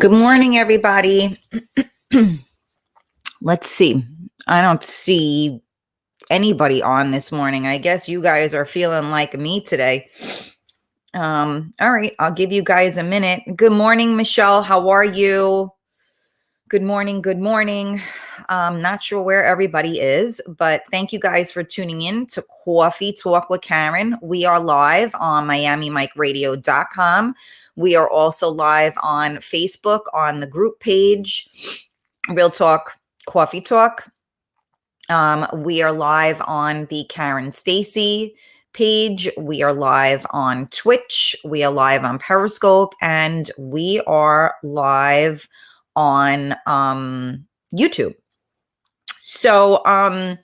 Good morning, everybody. Let's see. I don't see anybody on this morning. I guess you guys are feeling like me today. All right, I'll give you guys a minute. Good morning, Michelle. How are you? Good morning. Good morning. Not sure where everybody is, but thank you guys for tuning in to Coffee Talk with Karen. We are live on MiamiMikeRadio.com. We are also live on Facebook on the group page, Real Talk, Coffee Talk. We are live on the Karen Stacy page. We are live on Twitch. We are live on Periscope, and we are live on YouTube. So,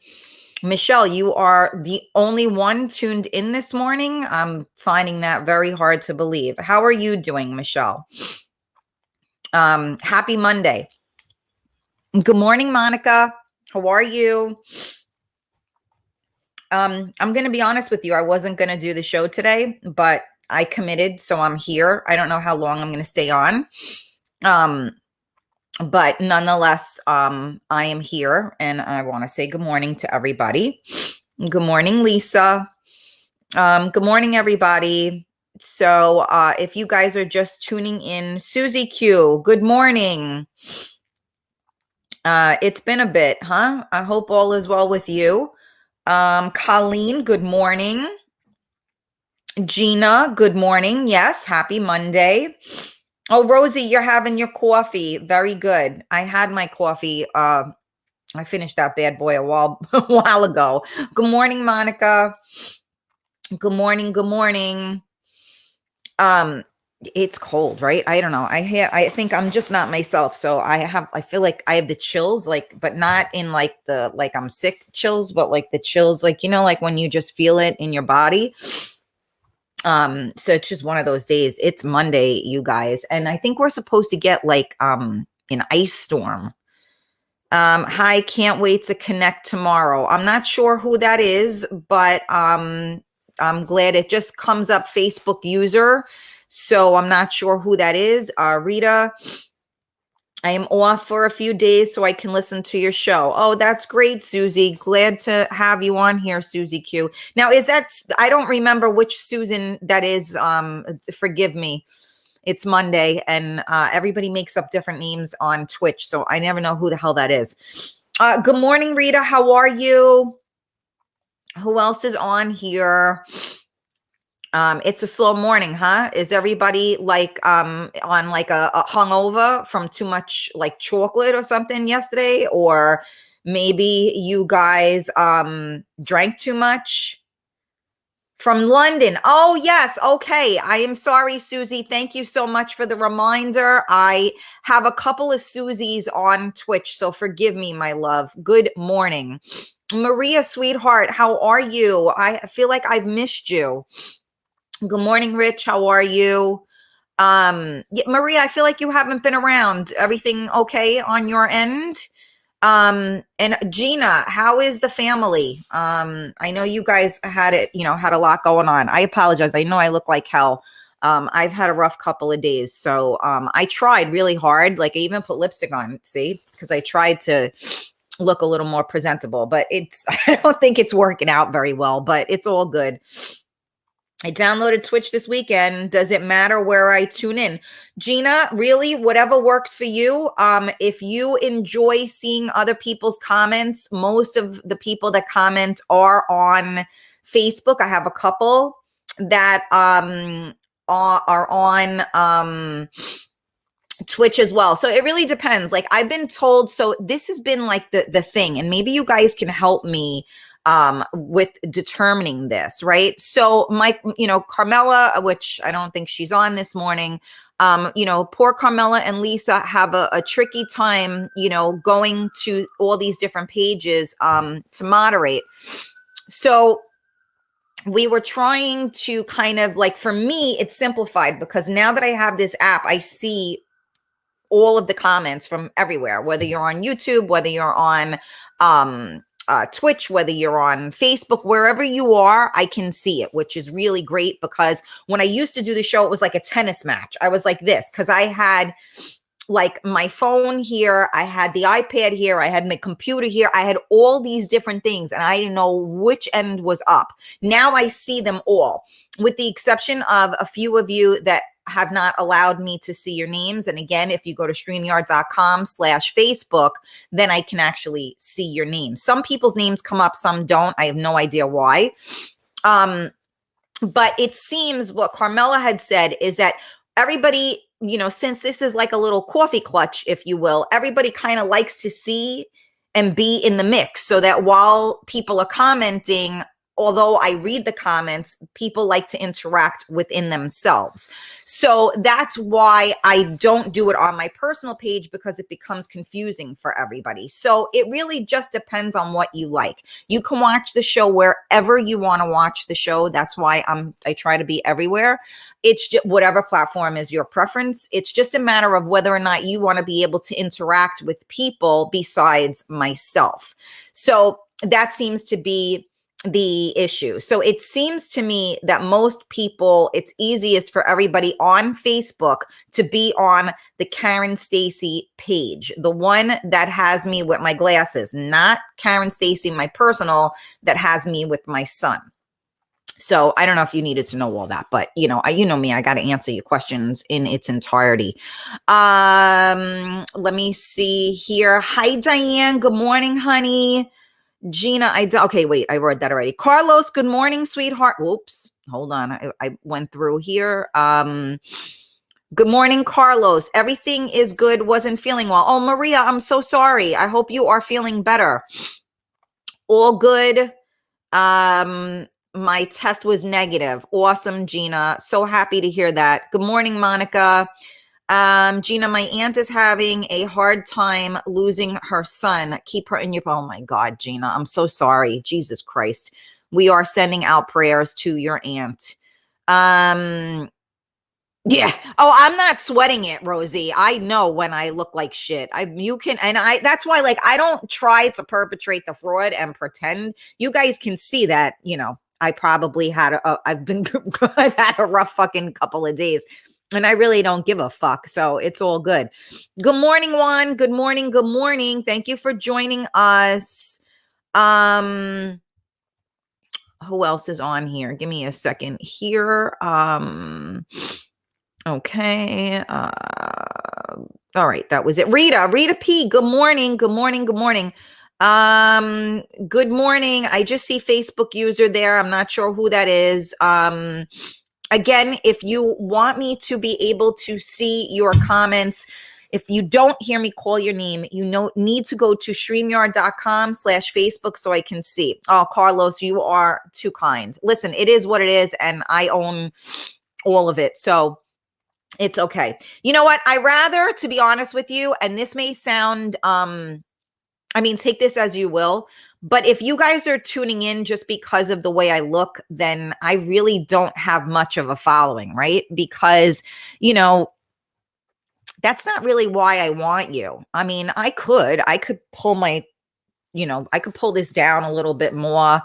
Michelle, you are the only one tuned in this morning. I'm finding that very hard to believe. How are you doing, Michelle? Happy Monday. Good morning, Monica. How are you? I'm going to be honest with you. I wasn't going to do the show today, but I committed, so I'm here. I don't know how long I'm going to stay on. But nonetheless, I am here, and I want to say good morning to everybody. Good morning, Lisa. Good morning, everybody. So if you guys are just tuning in, Susie Q, good morning. It's been a bit, huh? I hope all is well with you. Colleen, good morning. Gina, good morning. Yes, happy Monday. Oh, Rosie, you're having your coffee. Very good. I had my coffee. I finished that bad boy a while ago. Good morning, Monica. Good morning. Good morning. It's cold, right? I don't know. I think I'm just not myself. So I feel like I have the chills, but not in like I'm sick chills, but like the chills, like when you just feel it in your body. So it's just one of those days. It's Monday, you guys, and I think we're supposed to get an ice storm. Hi, can't wait to connect tomorrow. I'm not sure who that is, but I'm glad it just comes up Facebook user. So I'm not sure who that is. Rita, I am off for a few days so I can listen to your show. Oh, that's great, Susie. Glad to have you on here, Susie Q. Now, I don't remember which Susan that is. Forgive me. It's Monday, and everybody makes up different names on Twitch, so I never know who the hell that is. Good morning, Rita. How are you? Who else is on here? It's a slow morning, huh? Is everybody on a hungover from too much chocolate or something yesterday? Or maybe you guys drank too much? From London. Oh, yes. Okay. I am sorry, Susie. Thank you so much for the reminder. I have a couple of Susies on Twitch, so forgive me, my love. Good morning. Maria, sweetheart, how are you? I feel like I've missed you. Good morning, Rich. How are you? Yeah, Maria, I feel like you haven't been around. Everything okay on your end? And Gina, how is the family? I know you guys had a lot going on. I apologize. I know I look like hell. I've had a rough couple of days. So I tried really hard. I even put lipstick on, see, because I tried to look a little more presentable, but I don't think it's working out very well, but it's all good. I downloaded Twitch this weekend. Does it matter where I tune in? Gina, really, whatever works for you. If you enjoy seeing other people's comments, most of the people that comment are on Facebook. I have a couple that are on Twitch as well. So it really depends. I've been told, so this has been the thing, and maybe you guys can help me with determining this, right? So Carmela, which I don't think she's on this morning, poor Carmela and Lisa have a tricky time, going to all these different pages to moderate. So we were trying to kind of for me, it's simplified because now that I have this app, I see all of the comments from everywhere, whether you're on YouTube, whether you're on Twitch, whether you're on Facebook, wherever you are, I can see it, which is really great because when I used to do the show, it was like a tennis match. I was like this because I had like my phone here, I had the iPad here, I had my computer here, I had all these different things, and I didn't know which end was up. Now I see them all, with the exception of a few of you that have not allowed me to see your names. And again, if you go to streamyard.com/Facebook, then I can actually see your names. Some people's names come up, some don't. I have no idea why. But it seems what Carmela had said is that everybody, since this is like a little coffee clutch, if you will, everybody kind of likes to see and be in the mix, so that while people are commenting, although I read the comments, people like to interact within themselves. So that's why I don't do it on my personal page, because it becomes confusing for everybody. So it really just depends on what you like. You can watch the show wherever you want to watch the show. That's why I try to be everywhere. It's just whatever platform is your preference. It's just a matter of whether or not you want to be able to interact with people besides myself. So that seems to be the issue. So it seems to me that most people, it's easiest for everybody on Facebook to be on the Karen Stacy page, the one that has me with my glasses, not Karen Stacy, my personal, that has me with my son. So I don't know if you needed to know all that, but you know me, I got to answer your questions in its entirety. Let me see here. Hi, Diane. Good morning, honey. Gina, okay, wait, I read that already. Carlos, good morning, sweetheart. Whoops, hold on. I went through here. Good morning, Carlos. Everything is good. Wasn't feeling well. Oh, Maria, I'm so sorry. I hope you are feeling better. All good. My test was negative. Awesome, Gina. So happy to hear that. Good morning, Monica. Gina, my aunt is having a hard time losing her son. Keep her in your, oh my God, Gina, I'm so sorry. Jesus Christ. We are sending out prayers to your aunt. Yeah. Oh, I'm not sweating it, Rosie. I know when I look like shit. That's why, like, I don't try to perpetrate the fraud and pretend. You guys can see that, I probably had I've had a rough fucking couple of days. And I really don't give a fuck. So it's all good. Good morning, Juan. Good morning. Good morning. Thank you for joining us. Who else is on here? Give me a second here. Okay. All right. That was it. Rita P. Good morning. Good morning. Good morning. Good morning. I just see Facebook user there. I'm not sure who that is. Again, if you want me to be able to see your comments, if you don't hear me call your name, you need to go to streamyard.com/Facebook so I can see. Oh, Carlos, you are too kind. Listen, it is what it is, and I own all of it. So it's okay. You know what? I rather, to be honest with you, and this may sound, take this as you will, but if you guys are tuning in just because of the way I look, then I really don't have much of a following, right? Because, that's not really why I want you. I could pull I could pull this down a little bit more.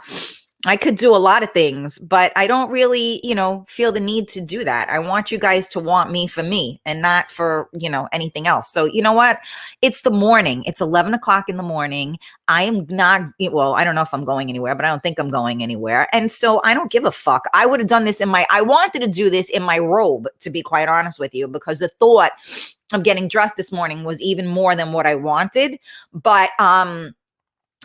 I could do a lot of things, but I don't really, feel the need to do that. I want you guys to want me for me and not for, anything else. So you know what? It's the morning. It's 11 o'clock in the morning. I am not, I don't know if I'm going anywhere, but I don't think I'm going anywhere. And so I don't give a fuck. I would have done this I wanted to do this in my robe, to be quite honest with you, because the thought of getting dressed this morning was even more than what I wanted. But,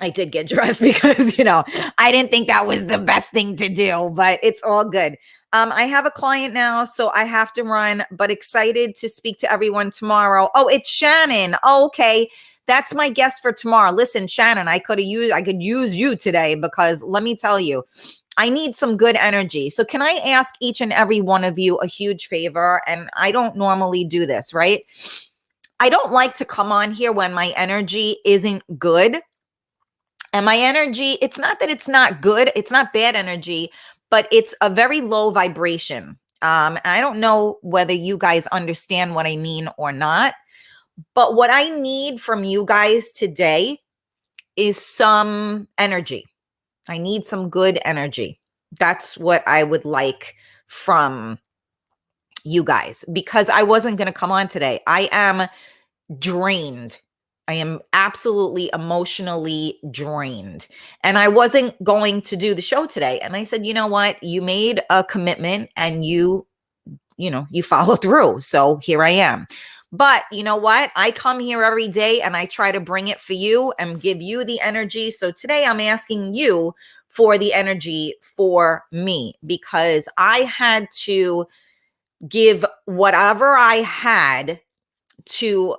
I did get dressed because, I didn't think that was the best thing to do, but it's all good. I have a client now, so I have to run, but excited to speak to everyone tomorrow. Oh, it's Shannon. Oh, okay. That's my guest for tomorrow. Listen, Shannon, I could use you today, because let me tell you, I need some good energy. So can I ask each and every one of you a huge favor? And I don't normally do this, right? I don't like to come on here when my energy isn't good. And my energy, it's not that it's not good. It's not bad energy, but it's a very low vibration. I don't know whether you guys understand what I mean or not, but what I need from you guys today is some energy. I need some good energy. That's what I would like from you guys, because I wasn't going to come on today. I am drained. I am absolutely emotionally drained. And I wasn't going to do the show today. And I said, you know what? You made a commitment and you follow through. So here I am. But you know what? I come here every day and I try to bring it for you and give you the energy. So today I'm asking you for the energy for me because I had to give whatever I had to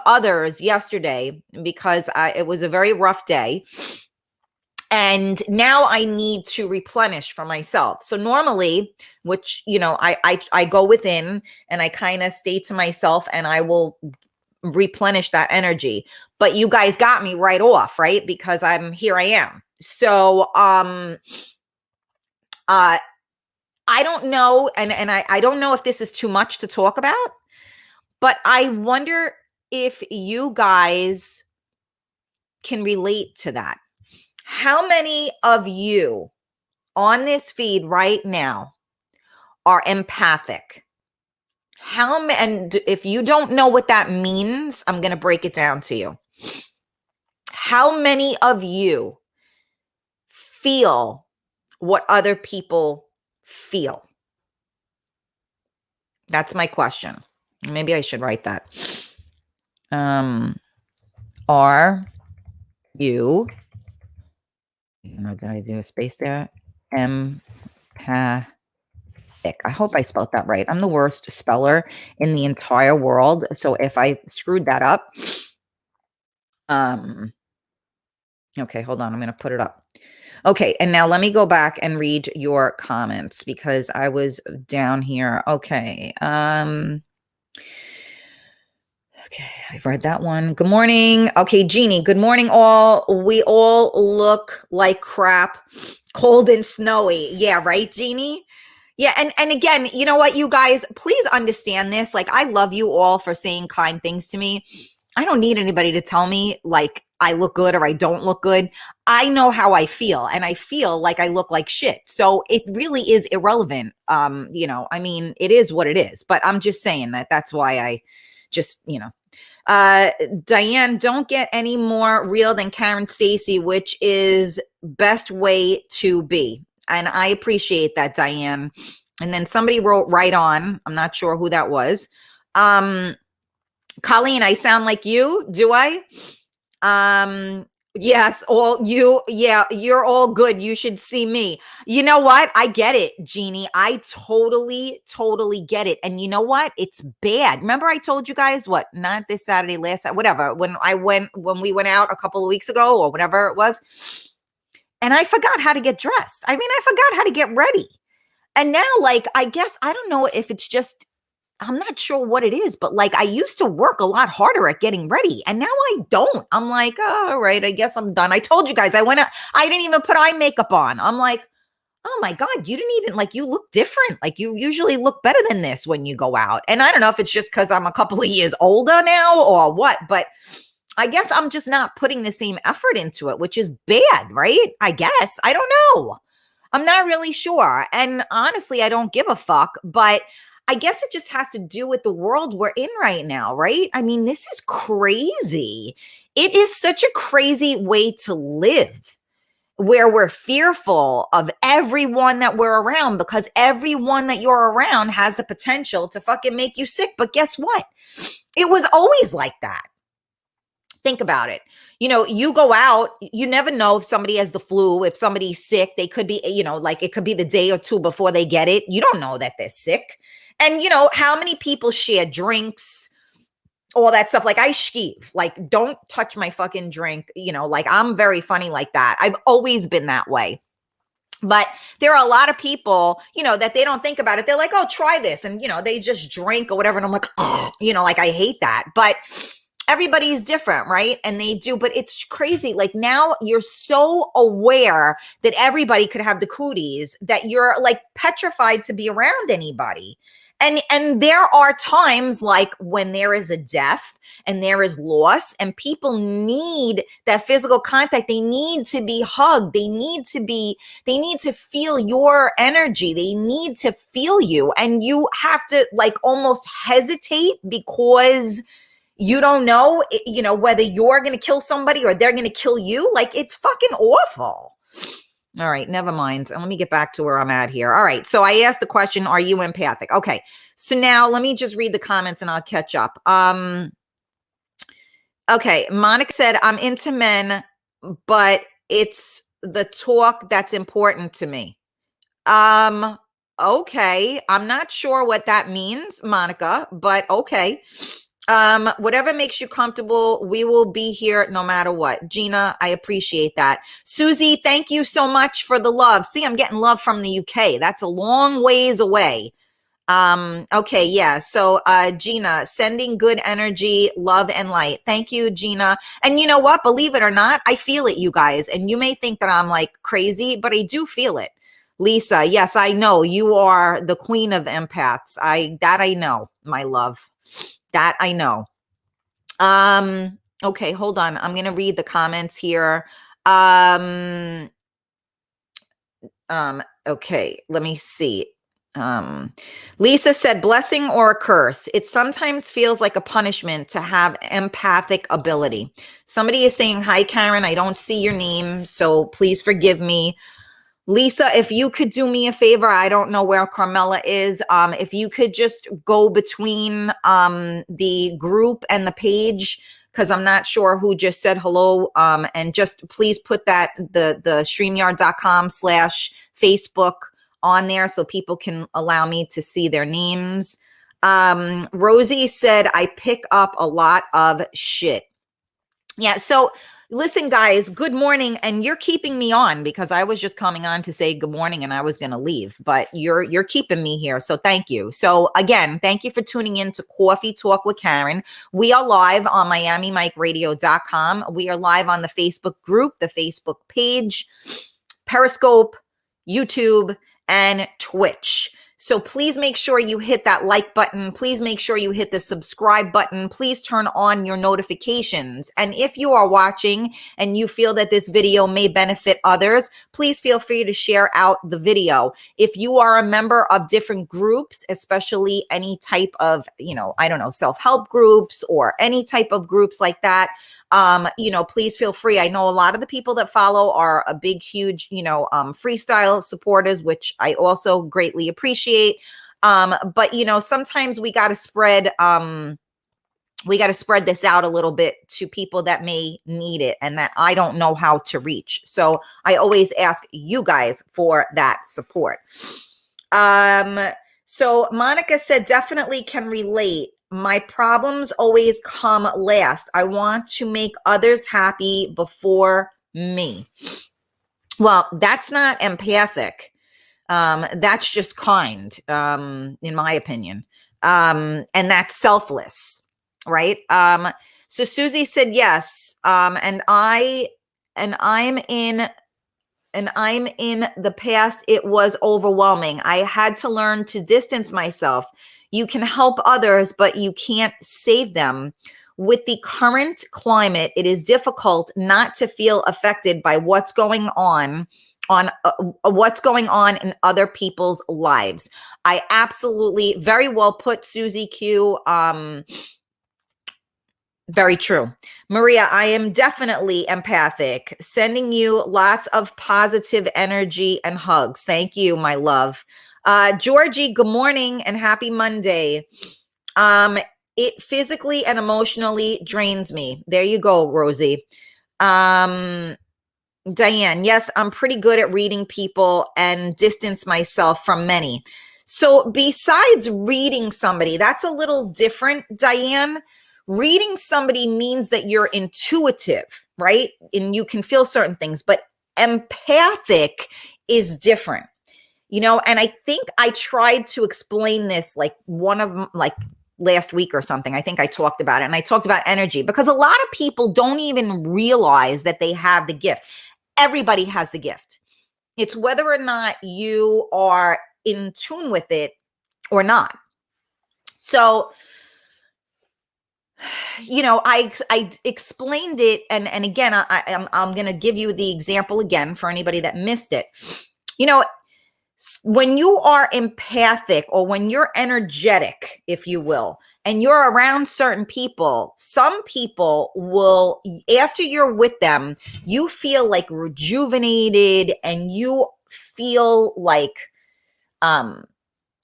others yesterday because it was a very rough day. And now I need to replenish for myself. So normally, which, I go within and I kind of stay to myself and I will replenish that energy. But you guys got me right off, right? Because here I am. So, I don't know. And I don't know if this is too much to talk about, but I wonder if you guys can relate to that. How many of you on this feed right now are empathic? And if you don't know what that means, I'm going to break it down to you. How many of you feel what other people feel? That's my question. Maybe I should write that. Are you, did I do a space there? Empathic. I hope I spelled that right. I'm the worst speller in the entire world. So if I screwed that up, okay, hold on. I'm going to put it up. Okay. And now let me go back and read your comments because I was down here. Okay. Okay, I've read that one. Good morning. Okay, Jeannie, good morning all. We all look like crap, cold and snowy. Yeah, right, Jeannie? Yeah, and again, you know what, you guys, please understand this. Like, I love you all for saying kind things to me. I don't need anybody to tell me, like, I look good or I don't look good. I know how I feel, and I feel like I look like shit. So it really is irrelevant. It is what it is. But I'm just saying that's why I just, Diane, don't get any more real than Karen Stacy, which is best way to be. And I appreciate that, Diane. And then somebody wrote right on. I'm not sure who that was. Colleen, I sound like you. Do I? Yes, all you. Yeah, you're all good. You should see me. You know what? I get it, Jeannie. I totally get it. And you know what? It's bad. Remember I told you guys what? Not this Saturday, last Saturday, whatever. When we went out a couple of weeks ago or whatever it was. And I forgot how to get dressed. I mean, I forgot how to get ready. And now, like, I guess, I don't know if it's just, I'm not sure what it is, but like I used to work a lot harder at getting ready and now I don't. I'm like, oh, all right, I guess I'm done. I told you guys I went out, I didn't even put eye makeup on. I'm like, oh my God, you didn't even, like, you look different. Like, you usually look better than this when you go out. And I don't know if it's just because I'm a couple of years older now or what, but I guess I'm just not putting the same effort into it, which is bad, right? I guess. I don't know. I'm not really sure. And honestly, I don't give a fuck, but I guess it just has to do with the world we're in right now, right? I mean, this is crazy. It is such a crazy way to live where we're fearful of everyone that we're around because everyone that you're around has the potential to fucking make you sick. But guess what? It was always like that. Think about it. You go out, you never know if somebody has the flu, if somebody's sick, they could be, like it could be the day or two before they get it. You don't know that they're sick. And how many people share drinks, all that stuff. Like I skeeve, like don't touch my fucking drink. Like I'm very funny like that. I've always been that way. But there are a lot of people, that they don't think about it. They're like, oh, try this. And, they just drink or whatever. And I'm like, like I hate that. But everybody's different, right? And they do, but it's crazy. Like now you're so aware that everybody could have the cooties that you're like petrified to be around anybody. And there are times like when there is a death and there is loss and people need that physical contact. They need to be hugged. They need to feel your energy. They need to feel you. And you have to like almost hesitate because you don't know, whether you're going to kill somebody or they're going to kill you. Like, it's fucking awful. All right, never mind. So let me get back to where I'm at here. All right, so I asked the question, are you empathic? Okay, so now let me just read the comments and I'll catch up. Okay, Monica said, I'm into men, but it's the talk that's important to me. Okay, I'm not sure what that means, Monica, but okay. Whatever makes you comfortable, we will be here no matter what. Gina, I appreciate that. Susie, thank you so much for the love. See, I'm getting love from the UK. That's a long ways away. Okay, yeah. So Gina, sending good energy, love, and light. Thank you, Gina. And you know what? Believe it or not, I feel it, you guys. And you may think that I'm like crazy, but I do feel it. Lisa, yes, I know you are the queen of empaths. I know, my love. That I know. Okay, hold on. I'm gonna read the comments here. Okay, let me see. Lisa said, blessing or a curse. It sometimes feels like a punishment to have empathic ability. Somebody is saying, hi, Karen, I don't see your name, so please forgive me. Lisa, if you could do me a favor, I don't know where Carmela is. If you could just go between the group and the page, because I'm not sure who just said hello. And just please put that the streamyard.com/Facebook on there so people can allow me to see their names. Rosie said, I pick up a lot of shit. Yeah, so listen, guys, good morning. And you're keeping me on because I was just coming on to say good morning and I was going to leave, but you're keeping me here. So thank you. So again, thank you for tuning in to Coffee Talk with Karen. We are live on MiamiMikeRadio.com. We are live on the Facebook group, the Facebook page, Periscope, YouTube, and Twitch. So please make sure you hit that like button. Please make sure you hit the subscribe button. Please turn on your notifications. And if you are watching and you feel that this video may benefit others, please feel free to share out the video. If you are a member of different groups, especially any type of, self-help groups or any type of groups like that, please feel free. I know a lot of the people that follow are a big, huge, freestyle supporters, which I also greatly appreciate. But sometimes we got to spread this out a little bit to people that may need it and that I don't know how to reach. So I always ask you guys for that support. So Monica said, definitely can relate. My problems always come last. I want to make others happy before me. Well, that's not empathic. That's just kind, in my opinion. And that's selfless, right? So Susie said yes. And I'm in the past, it was overwhelming. I had to learn to distance myself. You can help others, but you can't save them. With the current climate, it is difficult not to feel affected by what's going on in other people's lives. I absolutely, very well put, Susie Q. Very true. Maria, I am definitely empathic. Sending you lots of positive energy and hugs. Thank you, my love. Georgie, good morning and happy Monday. It physically and emotionally drains me. There you go, Rosie. Diane, yes, I'm pretty good at reading people and distance myself from many. So besides reading somebody, that's a little different, Diane. Reading somebody means that you're intuitive, right? And you can feel certain things, but empathic is different, and I think I tried to explain this like last week or something. I think I talked about it, and I talked about energy because a lot of people don't even realize that they have the gift. Everybody has the gift. It's whether or not you are in tune with it or not. So, I explained it, and again, I'm going to give you the example again for anybody that missed it. When you are empathic or when you're energetic, if you will, and you're around certain people, some people will, after you're with them, you feel like rejuvenated and you feel like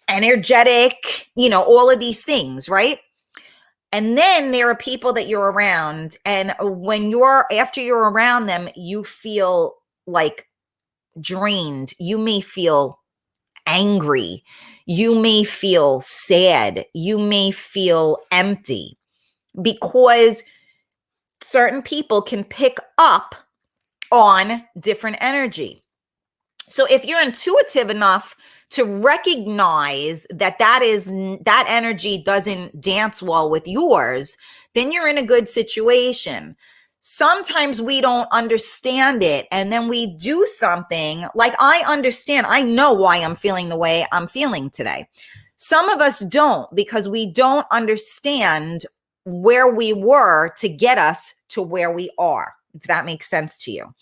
energetic, all of these things, right? And then there are people that you're around, and after you're around them, you feel like drained. You may feel angry. You may feel sad. You may feel empty, because certain people can pick up on different energy. So if you're intuitive enough to recognize that energy doesn't dance well with yours, then you're in a good situation. Sometimes we don't understand it, and then we do something. Like, I know why I'm feeling the way I'm feeling today. Some of us don't, because we don't understand where we were to get us to where we are, if that makes sense to you.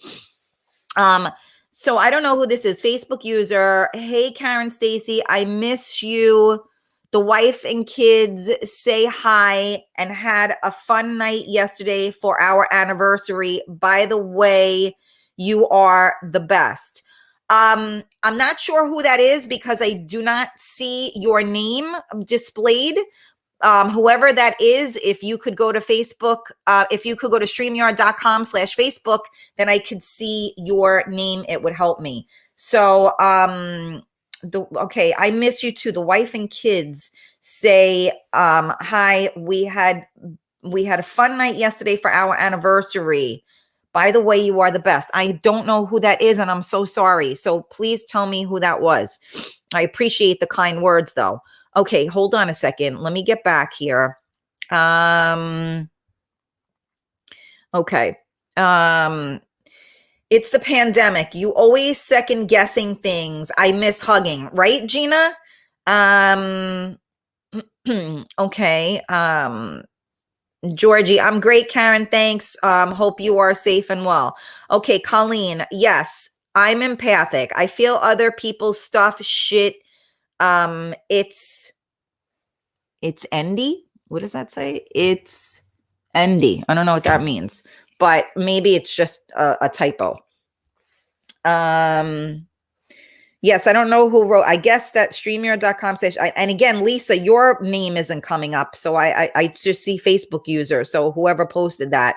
So I don't know who this is. Facebook user. Hey, Karen Stacy, I miss you. The wife and kids say hi and had a fun night yesterday for our anniversary. By the way, you are the best. I'm not sure who that is, because I do not see your name displayed. Whoever that is, if you could go to Facebook, if you could go to StreamYard.com/Facebook, then I could see your name. It would help me. So, okay, I miss you too. The wife and kids say, hi, we had a fun night yesterday for our anniversary. By the way, you are the best. I don't know who that is, and I'm so sorry. So please tell me who that was. I appreciate the kind words, though. Okay, hold on a second. Let me get back here. Okay. It's the pandemic. You always second guessing things. I miss hugging, right, Gina? Okay. Georgie, I'm great, Karen. Thanks. Hope you are safe and well. Okay, Colleen. Yes, I'm empathic. I feel other people's stuff, shit. It's endy. What does that say? It's endy. I don't know what that means, but maybe it's just a typo. Yes, I don't know who wrote. I guess that StreamYard.com and again, Lisa, your name isn't coming up, so I just see Facebook user. So whoever posted that.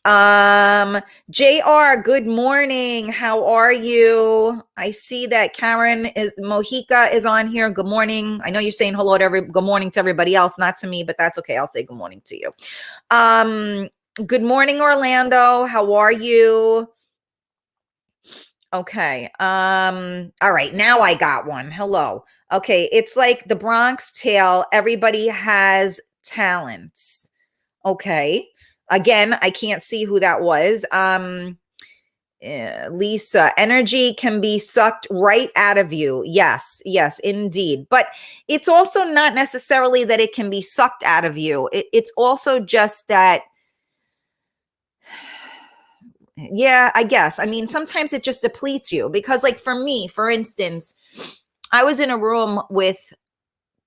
JR, good morning. How are you? I see that Mojica is on here. Good morning. I know you're saying hello to good morning to everybody else, not to me, but that's okay. I'll say good morning to you. Good morning, Orlando. How are you? Okay. All right. Now I got one. Hello. Okay. It's like the Bronx Tale. Everybody has talents. Okay. Again, I can't see who that was. Lisa, energy can be sucked right out of you. Yes, indeed. But it's also not necessarily that it can be sucked out of you. It's also just that, yeah, I guess. I mean, sometimes it just depletes you, because like for me, for instance, I was in a room with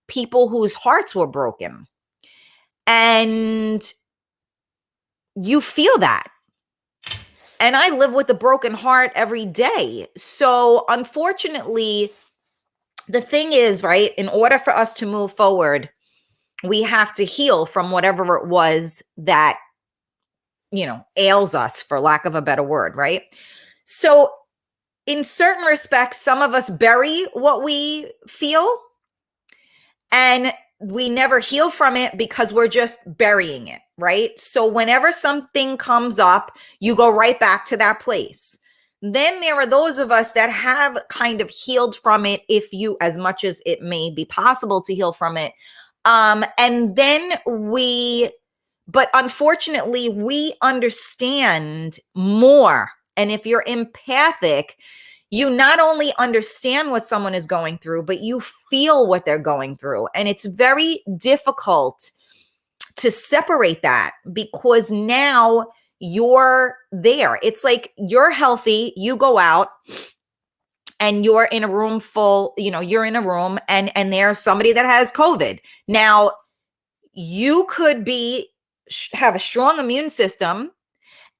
people whose hearts were broken, and you feel that. And I live with a broken heart every day. So unfortunately, the thing is, right, in order for us to move forward, we have to heal from whatever it was that, ails us, for lack of a better word, right? So in certain respects, some of us bury what we feel, and we never heal from it because we're just burying it, right? So whenever something comes up, you go right back to that place. Then there are those of us that have kind of healed from it, as much as it may be possible to heal from it. And then but unfortunately, we understand more. And if you're empathic, you not only understand what someone is going through, but you feel what they're going through. And it's very difficult to separate that, because now you're there. It's like you're healthy. You go out and you're in a room full, you're in a room and there's somebody that has COVID. Now, you could have a strong immune system.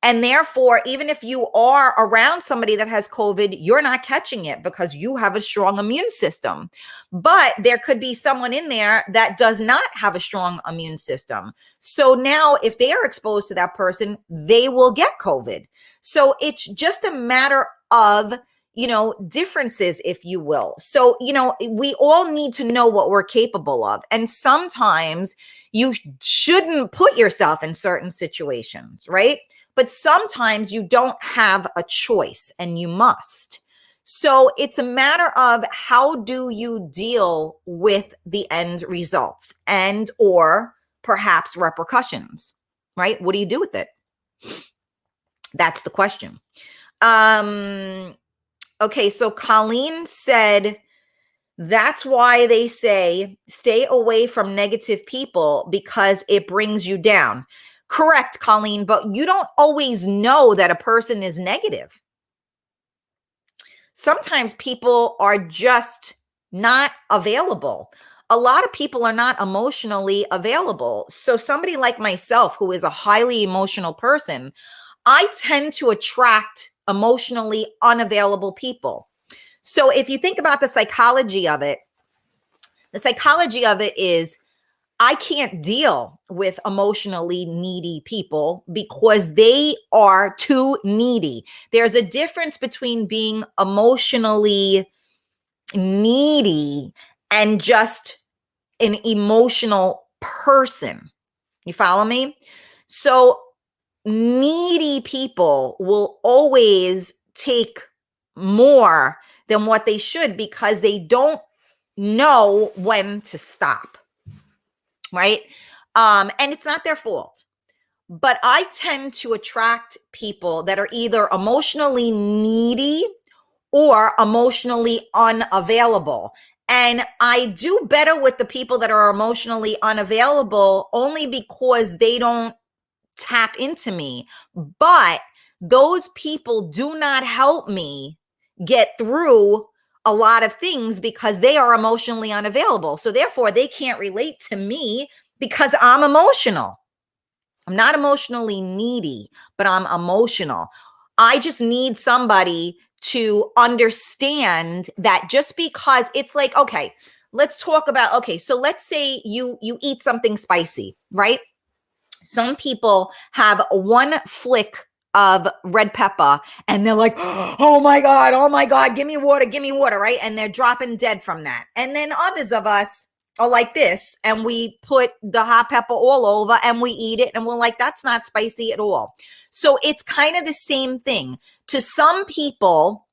And therefore, even if you are around somebody that has COVID, you're not catching it because you have a strong immune system. But there could be someone in there that does not have a strong immune system. So now if they are exposed to that person, they will get COVID. So it's just a matter of, differences, if you will. So, we all need to know what we're capable of. And sometimes you shouldn't put yourself in certain situations, right? But sometimes you don't have a choice and you must. So it's a matter of how do you deal with the end results and or perhaps repercussions, right? What do you do with it? That's the question. Okay, so Colleen said, that's why they say stay away from negative people because it brings you down. Correct, Colleen, but you don't always know that a person is negative. Sometimes people are just not available. A lot of people are not emotionally available. So somebody like myself, who is a highly emotional person, I tend to attract emotionally unavailable people. So if you think about the psychology of it is I can't deal with emotionally needy people because they are too needy. There's a difference between being emotionally needy and just an emotional person. You follow me? So needy people will always take more than what they should because they don't know when to stop. Right? And it's not their fault. But I tend to attract people that are either emotionally needy or emotionally unavailable. And I do better with the people that are emotionally unavailable only because they don't tap into me. But those people do not help me get through a lot of things because they are emotionally unavailable. So therefore, they can't relate to me because I'm emotional. I'm not emotionally needy, but I'm emotional. I just need somebody to understand that just because it's like, okay, let's talk about, okay, so let's say you eat something spicy, right? Some people have one flick of red pepper and they're like, oh my God, give me water, right? And they're dropping dead from that. And then others of us are like this and we put the hot pepper all over and we eat it and we're like, that's not spicy at all. So it's kind of the same thing. To some people,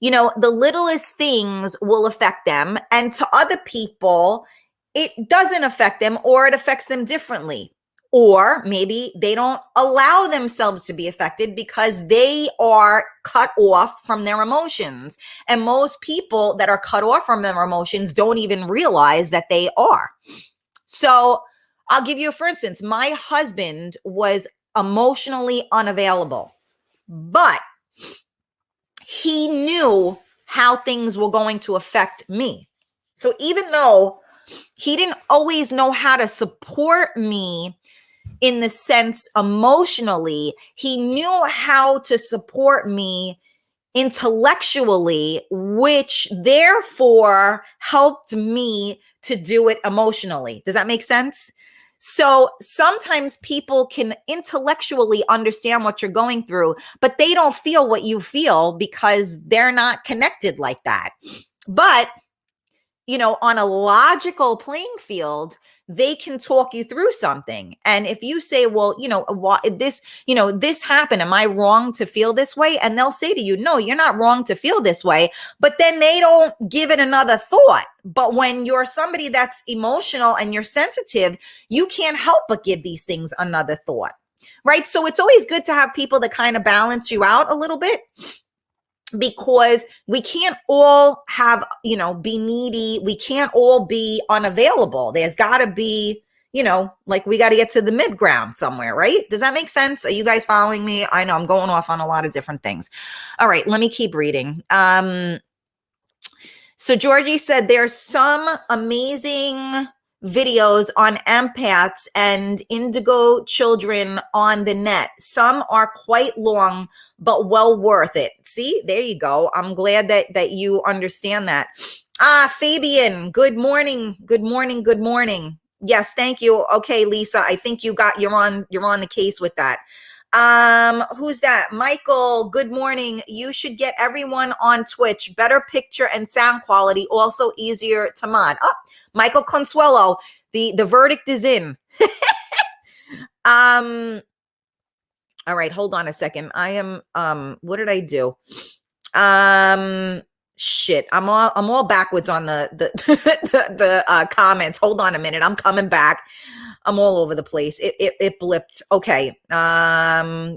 the littlest things will affect them, and to other people, it doesn't affect them or it affects them differently. Or maybe they don't allow themselves to be affected because they are cut off from their emotions. And most people that are cut off from their emotions don't even realize that they are. So I'll give you, for instance, my husband was emotionally unavailable, but he knew how things were going to affect me. So even though he didn't always know how to support me in the sense emotionally, he knew how to support me intellectually, which therefore helped me to do it emotionally. Does that make sense? So sometimes people can intellectually understand what you're going through, but they don't feel what you feel because they're not connected like that. But on a logical playing field, they can talk you through something. And if you say, well, this happened, am I wrong to feel this way? And they'll say to you, no, you're not wrong to feel this way. But then they don't give it another thought. But when you're somebody that's emotional and you're sensitive, you can't help but give these things another thought, right? So it's always good to have people that kind of balance you out a little bit, because we can't all be needy. We can't all be unavailable. There's got to be, like we got to get to the mid ground somewhere, right? Does that make sense? Are you guys following me? I know I'm going off on a lot of different things. All right, let me keep reading. So Georgie said there's some amazing videos on empaths and indigo children on the net. Some are quite long, but well worth it. See, there you go. I'm glad that you understand that. Fabian, good morning. Good morning. Good morning. Yes, thank you. Okay, Lisa, I think you're on the case with that. Who's that? Michael, good morning. You should get everyone on Twitch. Better picture and sound quality, also easier to mod. Oh, Michael Consuelo, the verdict is in. All right, hold on a second. I am what did I do? Shit. I'm all backwards on the comments. Hold on a minute. I'm coming back. I'm all over the place. It blipped. Okay.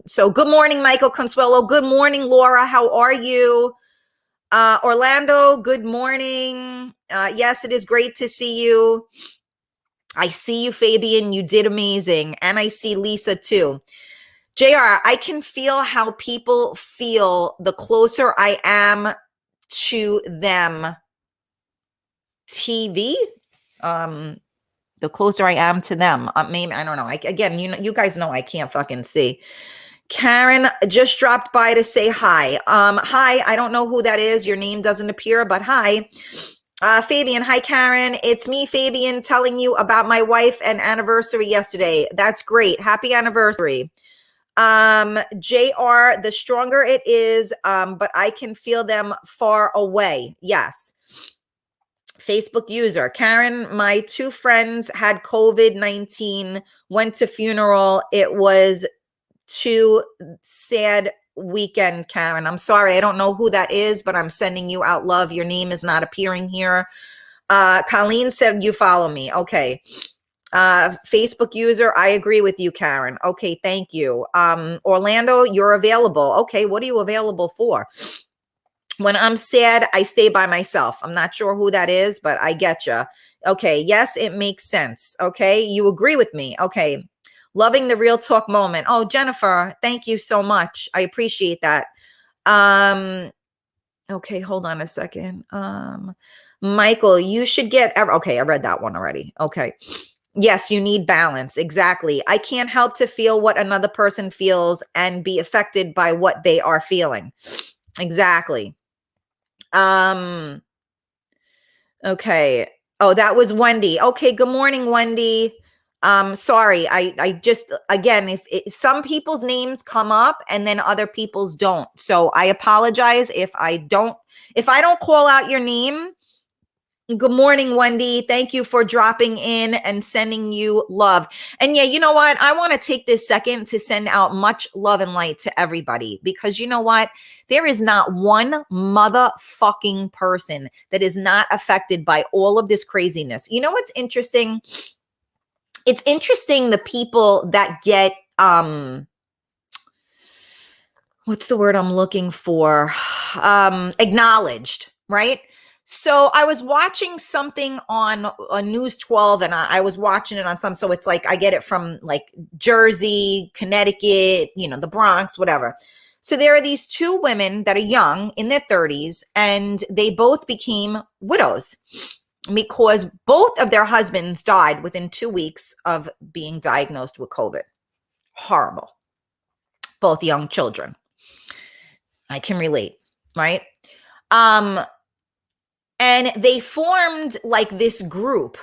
So good morning, Michael Consuelo. Good morning, Laura. How are you? Orlando, good morning. Yes, it is great to see you. I see you, Fabian. You did amazing. And I see Lisa too. JR, I can feel how people feel the closer I am to them. TV? The closer I am to them. Maybe, I don't know. Again, you guys know I can't fucking see. Karen just dropped by to say hi. Hi, I don't know who that is. Your name doesn't appear, but hi. Fabian, hi, Karen. It's me, Fabian, telling you about my wife and anniversary yesterday. That's great. Happy anniversary. JR, the stronger it is, but I can feel them far away. Yes. Facebook user, Karen, my two friends had COVID-19, went to funeral. It was too sad weekend, Karen. I'm sorry. I don't know who that is, but I'm sending you out love. Your name is not appearing here. Colleen said you follow me. Okay. Facebook user, I agree with you, Karen. Okay, thank you. Orlando, you're available. Okay, what are you available for? When I'm sad, I stay by myself. I'm not sure who that is, but I get you. Okay, yes, it makes sense. Okay, you agree with me. Okay, loving the real talk moment. Oh, Jennifer, thank you so much. I appreciate that. Okay, hold on a second. Michael, you should get, okay, I read that one already. Okay. Yes, you need balance. Exactly. I can't help to feel what another person feels and be affected by what they are feeling. Exactly. Okay. Oh, that was Wendy. Okay. Good morning, Wendy. Sorry. I just, again, if some people's names come up and then other people's don't. So I apologize if I don't call out your name. Good morning, Wendy. Thank you for dropping in and sending you love. And yeah, you know what? I want to take this second to send out much love and light to everybody, because you know what? There is not one motherfucking person that is not affected by all of this craziness. You know what's interesting? It's interesting the people that get, what's the word I'm looking for? Acknowledged, right? So I was watching something on News 12, and I was watching it on some, so it's like I get it from like Jersey, Connecticut, the Bronx, whatever. So there are these two women that are young, in their 30s, and they both became widows because both of their husbands died within 2 weeks of being diagnosed with COVID. Horrible. Both young children. I can relate, right? And they formed like this group,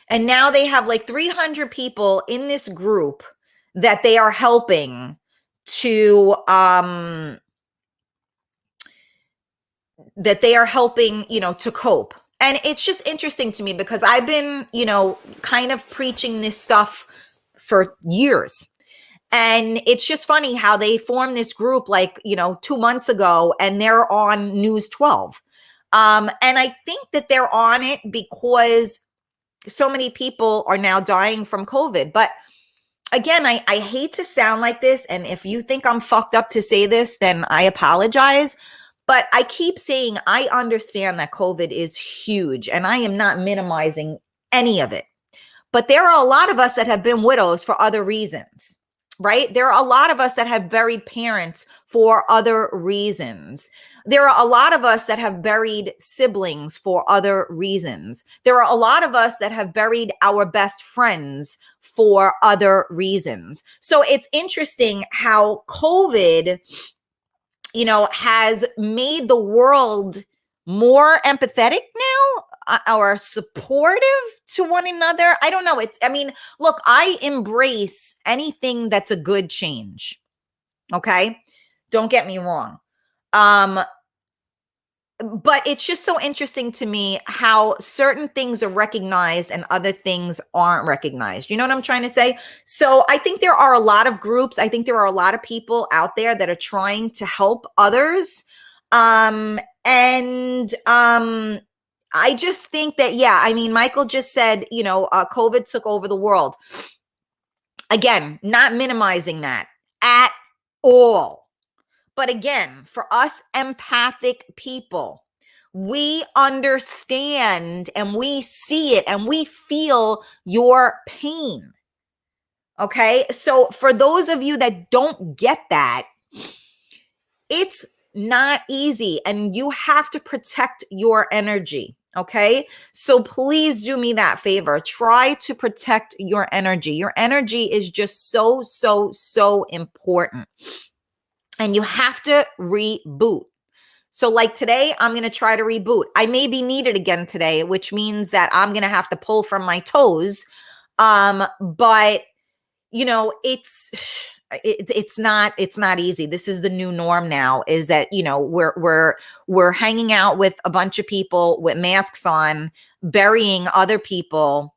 and now they have like 300 people in this group that they are helping to to cope. And it's just interesting to me because I've been, kind of preaching this stuff for years. And it's just funny how they formed this group like, 2 months ago, and they're on News 12. And I think that they're on it because so many people are now dying from COVID. But again, I hate to sound like this. And if you think I'm fucked up to say this, then I apologize. But I keep saying I understand that COVID is huge, and I am not minimizing any of it. But there are a lot of us that have been widows for other reasons, right? There are a lot of us that have buried parents for other reasons. There are a lot of us that have buried siblings for other reasons. There are a lot of us that have buried our best friends for other reasons. So it's interesting how COVID, has made the world more empathetic now, or supportive to one another. I don't know. Look, I embrace anything that's a good change. Okay. Don't get me wrong. But it's just so interesting to me how certain things are recognized and other things aren't recognized. You know what I'm trying to say? So I think there are a lot of groups. I think there are a lot of people out there that are trying to help others. I just think that, Michael just said, COVID took over the world. Again, not minimizing that at all. But again, for us empathic people, we understand and we see it and we feel your pain. Okay. So for those of you that don't get that, it's not easy and you have to protect your energy. Okay. So please do me that favor. Try to protect your energy. Your energy is just so, so, so important. And you have to reboot. So like today, I'm going to try to reboot. I may be needed again today, which means that I'm going to have to pull from my toes. But it's not easy. This is the new norm now, is that, we're hanging out with a bunch of people with masks on, burying other people.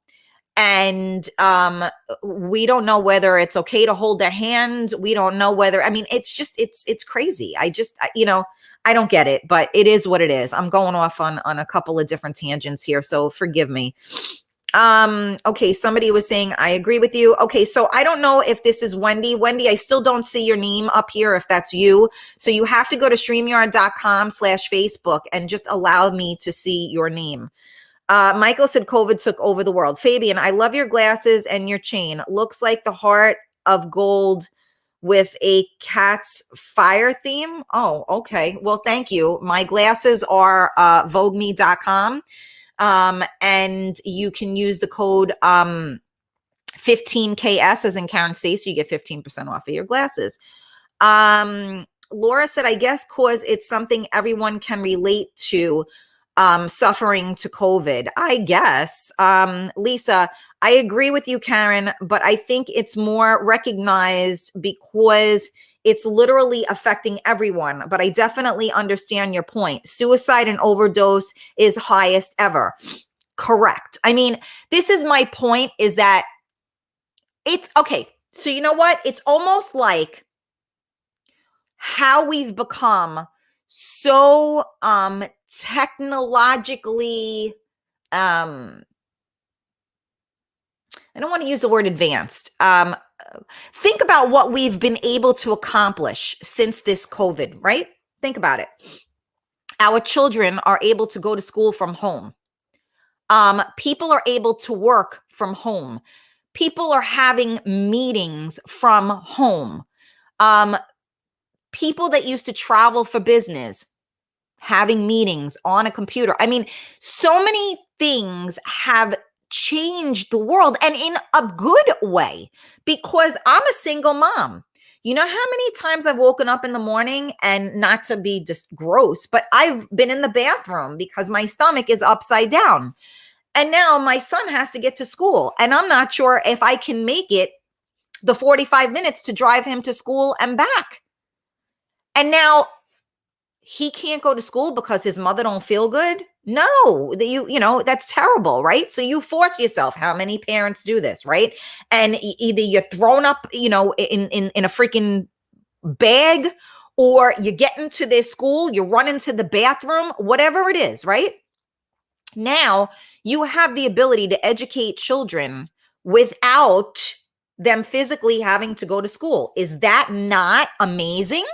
And we don't know whether it's okay to hold their hand. We don't know whether, it's crazy. I don't get it, but it is what it is. I'm going off on a couple of different tangents here, so forgive me. Okay, somebody was saying, I agree with you. Okay, so I don't know if this is Wendy. Wendy, I still don't see your name up here if that's you. So you have to go to StreamYard.com/Facebook and just allow me to see your name. Michael said COVID took over the world. Fabian, I love your glasses and your chain. Looks like the heart of gold with a cat's fire theme. Oh, okay. Well, thank you. My glasses are VogueMe.com. And you can use the code 15KS as in Karen Stacy. You get 15% off of your glasses. Laura said, I guess cause it's something everyone can relate to. Suffering to COVID, I guess. Lisa, I agree with you, Karen, but I think it's more recognized because it's literally affecting everyone. But I definitely understand your point. Suicide and overdose is highest ever. Correct. This is my point, is that it's okay. So you know what? It's almost like how we've become so technologically, I don't want to use the word advanced. Think about what we've been able to accomplish since this COVID, right? Think about it. Our children are able to go to school from home. People are able to work from home. People are having meetings from home. People that used to travel for business, having meetings on a computer. So many things have changed the world, and in a good way, because I'm a single mom. You know how many times I've woken up in the morning, and not to be just gross, but I've been in the bathroom because my stomach is upside down. And now my son has to get to school, and I'm not sure if I can make it the 45 minutes to drive him to school and back. And now he can't go to school because his mother don't feel good. No, that's terrible, right? So you force yourself. How many parents do this, right? And either you're thrown up, in a freaking bag, or you get into their school, you run into the bathroom, whatever it is, right? Now you have the ability to educate children without them physically having to go to school. Is that not amazing?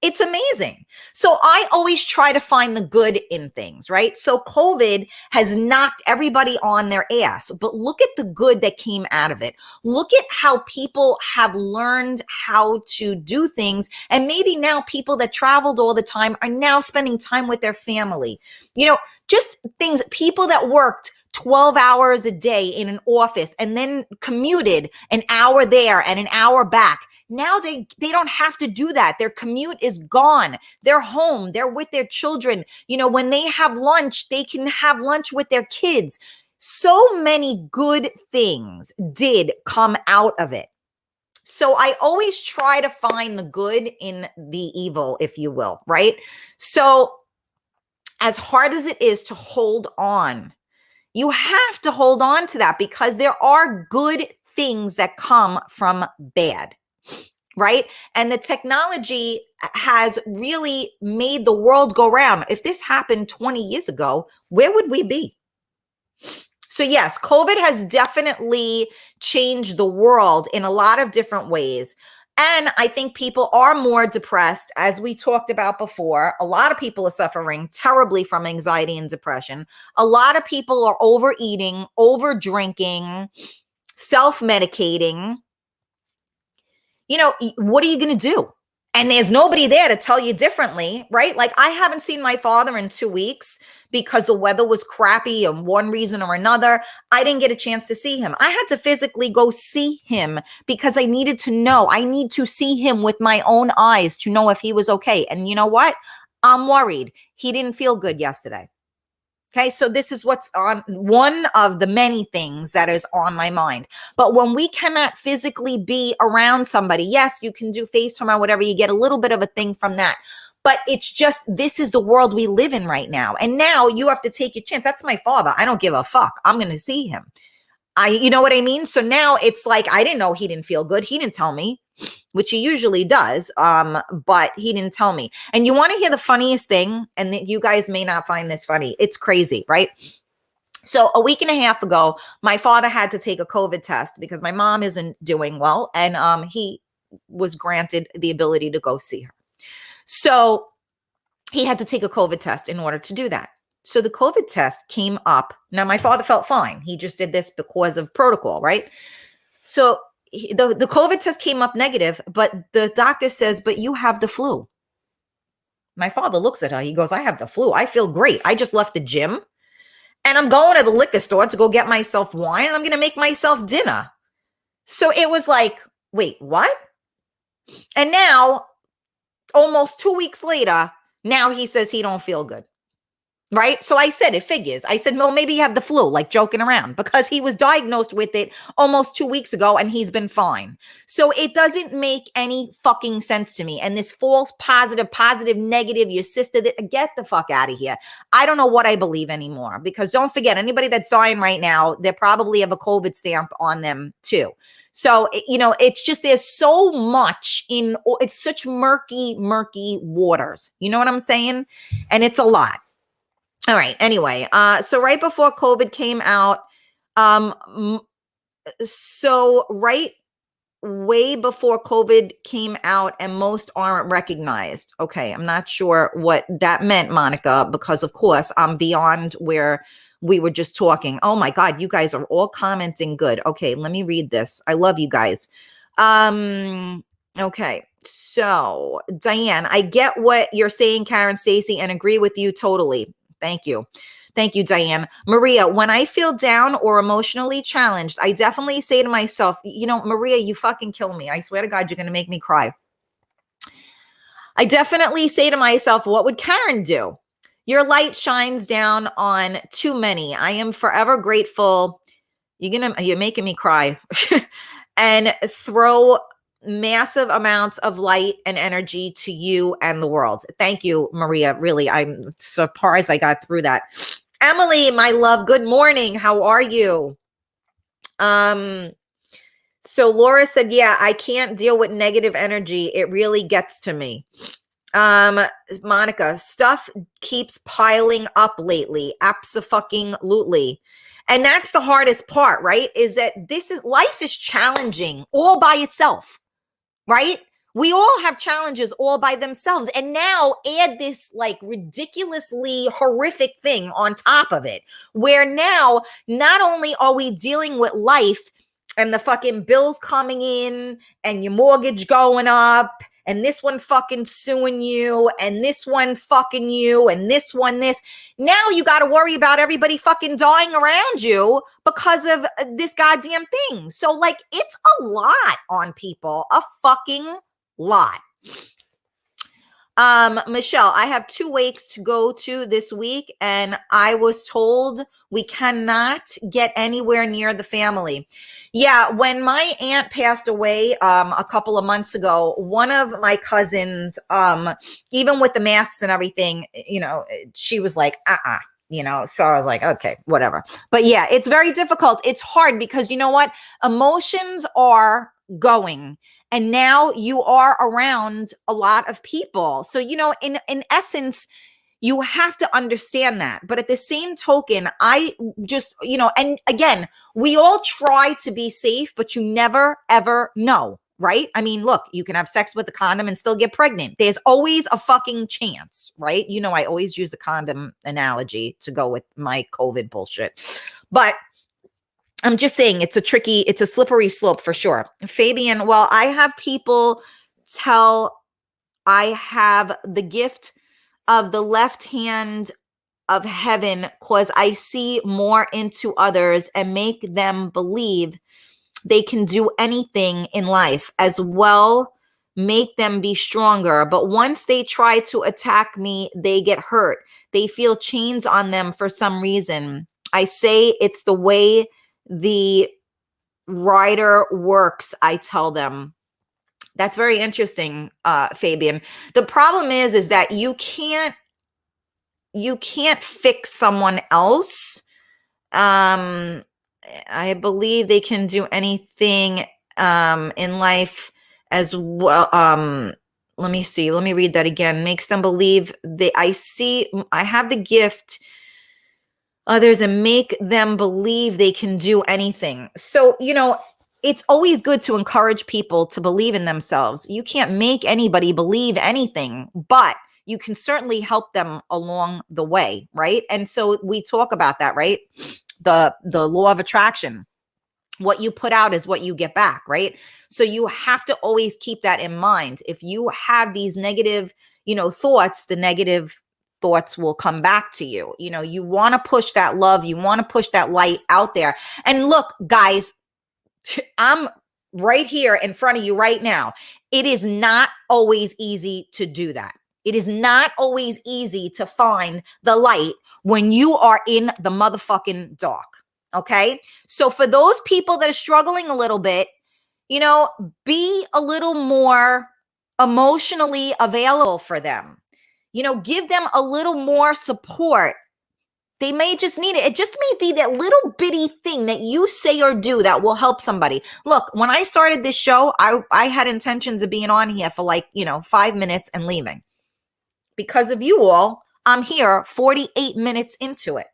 It's amazing. So I always try to find the good in things, right? So COVID has knocked everybody on their ass, but look at the good that came out of it. Look at how people have learned how to do things. And maybe now people that traveled all the time are now spending time with their family. You know, just things, people that worked 12 hours a day in an office and then commuted an hour there and an hour back. Now they don't have to do that. Their commute is gone. They're home. They're with their children. You know, when they have lunch, they can have lunch with their kids. So many good things did come out of it. So I always try to find the good in the evil, if you will, right? So as hard as it is to hold on, you have to hold on to that because there are good things that come from bad. Right? And the technology has really made the world go round. If this happened 20 years ago, where would we be? So yes, COVID has definitely changed the world in a lot of different ways. And I think people are more depressed, as we talked about before. A lot of people are suffering terribly from anxiety and depression. A lot of people are overeating, over drinking, self-medicating. You know, what are you going to do? And there's nobody there to tell you differently, right? Like I haven't seen my father in 2 weeks because the weather was crappy and one reason or another. I didn't get a chance to see him. I had to physically go see him because I needed to know. I need to see him with my own eyes to know if he was okay. And you know what? I'm worried. He didn't feel good yesterday. Okay, so this is what's on one of the many things that is on my mind. But when we cannot physically be around somebody, yes, you can do FaceTime or whatever, you get a little bit of a thing from that. But it's just, this is the world we live in right now. And now you have to take your chance. That's my father. I don't give a fuck. I'm going to see him. You know what I mean? So now it's like, I didn't know he didn't feel good. He didn't tell me, which he usually does. But he didn't tell me. And you want to hear the funniest thing? And you guys may not find this funny. It's crazy, right? So a week and a half ago, my father had to take a COVID test because my mom isn't doing well. And he was granted the ability to go see her. So he had to take a COVID test in order to do that. So the COVID test came up. Now, my father felt fine. He just did this because of protocol, right? So the COVID test came up negative, but the doctor says, but you have the flu. My father looks at her. He goes, I have the flu. I feel great. I just left the gym and I'm going to the liquor store to go get myself wine and I'm going to make myself dinner. So it was like, wait, what? And now, almost 2 weeks later, now he says he don't feel good. Right? So I said, it figures. I said, well, maybe you have the flu, like joking around, because he was diagnosed with it almost 2 weeks ago and he's been fine. So it doesn't make any fucking sense to me. And this false positive, negative, your sister, get the fuck out of here. I don't know what I believe anymore, because don't forget, anybody that's dying right now, they probably have a COVID stamp on them too. So, you know, it's just, there's so much it's such murky waters. You know what I'm saying? And it's a lot. All right. Anyway, so right before COVID came out, so right way before COVID came out and most aren't recognized. Okay. I'm not sure what that meant, Monica, because of course I'm beyond where we were just talking. Oh my God, you guys are all commenting good. Okay. Let me read this. I love you guys. Okay. So Diane, I get what you're saying, Karen, Stacey, and agree with you totally. Thank you. Thank you, Diane. Maria, when I feel down or emotionally challenged, I definitely say to myself, you know, Maria, you fucking kill me. I swear to God, you're going to make me cry. I definitely say to myself, what would Karen do? Your light shines down on too many. I am forever grateful. You're making me cry. And throw massive amounts of light and energy to you and the world. Thank you, Maria. Really, I'm surprised I got through that. Emily, my love, good morning. How are you? So Laura said, yeah, I can't deal with negative energy. It really gets to me. Monica, stuff keeps piling up lately. Abso-fucking-lutely. And that's the hardest part, right? Is that life is challenging all by itself. Right? We all have challenges all by themselves. And now add this like ridiculously horrific thing on top of it, where now not only are we dealing with life and the fucking bills coming in and your mortgage going up and this one fucking suing you and this one fucking you and this one this. Now you got to worry about everybody fucking dying around you because of this goddamn thing. So like it's a lot on people, a fucking lot. Michelle, I have 2 wakes to go to this week, and I was told we cannot get anywhere near the family. Yeah, when my aunt passed away a couple of months ago, one of my cousins, even with the masks and everything, you know, she was like, you know, so I was like, okay, whatever. But yeah, it's very difficult. It's hard because you know what? Emotions are going. And now you are around a lot of people. So, you know, in essence, you have to understand that. But at the same token, I just, you know, and again, we all try to be safe, but you never, ever know, right? I mean, look, you can have sex with a condom and still get pregnant. There's always a fucking chance, right? You know, I always use the condom analogy to go with my COVID bullshit. But I'm just saying it's a slippery slope for sure. Fabian, well, I have people tell I have the gift of the left hand of heaven because I see more into others and make them believe they can do anything in life as well, make them be stronger. But once they try to attack me, they get hurt. They feel chains on them for some reason. I say it's the way the writer works, I tell them. That's very interesting, Fabian. The problem is that you can't fix someone else. I believe they can do anything in life as well. Let me see. Let me read that again. Makes them believe I have the gift others and make them believe they can do anything. So, you know, it's always good to encourage people to believe in themselves. You can't make anybody believe anything, but you can certainly help them along the way, right? And so we talk about that, right? The law of attraction. What you put out is what you get back, right? So you have to always keep that in mind. If you have these negative, you know, thoughts, the negative thoughts will come back to you. You know, you want to push that love, you want to push that light out there. And look, guys, I'm right here in front of you right now. It is not always easy to do that. It is not always easy to find the light when you are in the motherfucking dark. Okay. So for those people that are struggling a little bit, you know, be a little more emotionally available for them. You know, give them a little more support. They may just need it. It just may be that little bitty thing that you say or do that will help somebody. Look, when I started this show, I had intentions of being on here for like, you know, 5 minutes and leaving. Because of you all, I'm here 48 minutes into it.